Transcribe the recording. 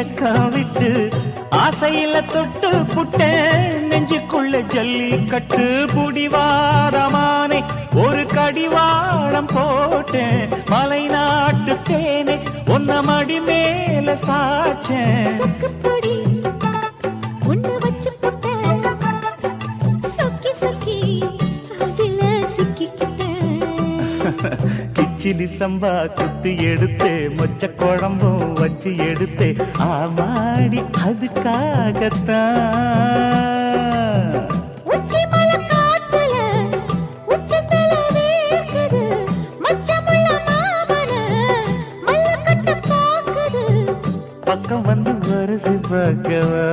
வெக்கம் விட்டு ஆசையில தொட்டு புட்டேன் நெஞ்சுக்குள்ள ஜல்லிக்கட்டு புடிவாரமானே ஒரு கடிவாளம் போட்டேன் மலை நாட்டு தேனே ஒன்ன மடி மேல சாச்சேன் சொக்குப்பொடி உன்னை வச்சு புட்டேன் சொக்கி சொக்கி அதுல சிக்கிக்கிட்டேன் கிச்சிலி சம்பா குத்தி எடுத்தே மொச்ச குழம்பும் வச்சு எடுத்தே ஆமாடி அதுக்காகத்தான் உச்சி மலை காத்துல உச்சத்தல வேர்க்குது மச்சமுள்ள மாமன மல்ல கட்ட பாக்குது பக்கம் வந்து வருசு பார்க்கவா